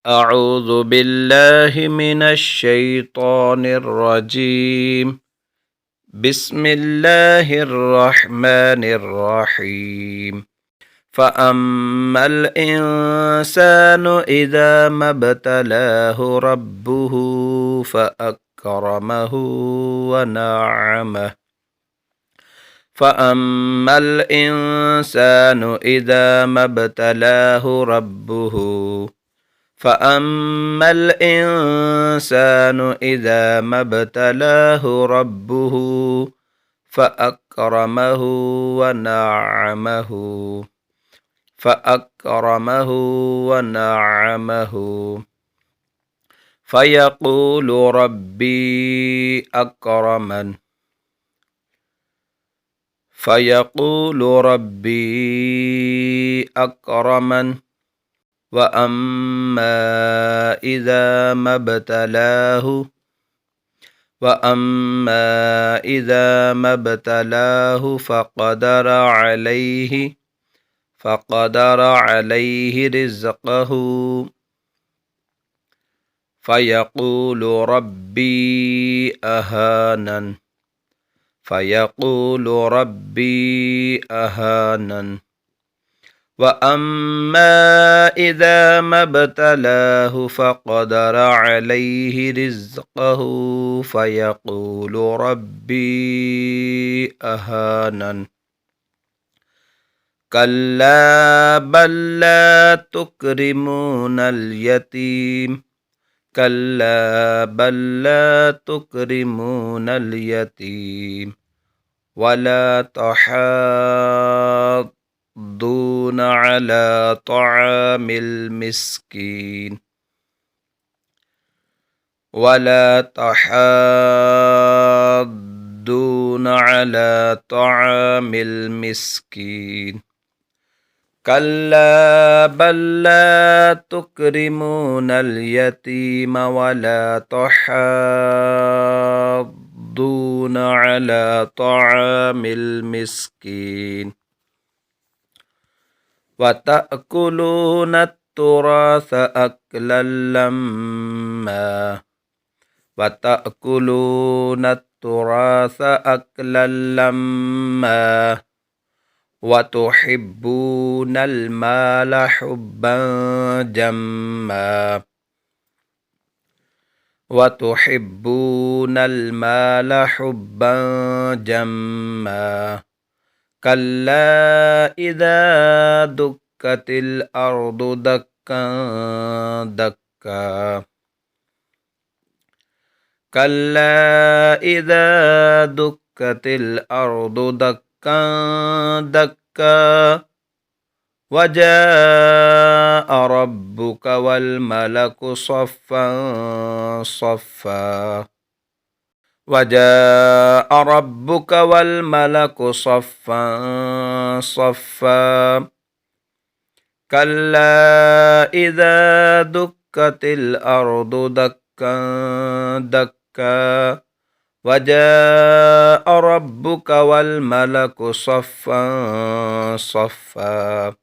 أعوذ بالله من الشيطان الرجيم. بسم الله الرحمن الرحيم. فأما الإنسان إذا ما ابتلاه ربه فأكرمه ونعمه فأما الإنسان إذا ما ابتلاه ربه فأما الإنسان إذا ما ابتلاه ربه فأكرمه ونعمه فيقول ربي أكرمن وأما إذا ما ابتلاه فقدر عليه رزقه فيقول ربي أهانن وأما إذا ما ابتلاه فقدر عليه رزقه فيقول ربي أهانن كلا بل لا تكرمون اليتيم ولا تحاضون على طعام المسكين كلا بل لا تكرمون اليتيم ولا تحاضون على طعام المسكين وتأكلون التراث أكلا لما وتحبون المال حبا جما كلا إذا دكت الأرض دكا دكا وجاء ربك والملك صفا صفا كلا إذا دكت الأرض دكا وجاء ربك والملك صفا صفا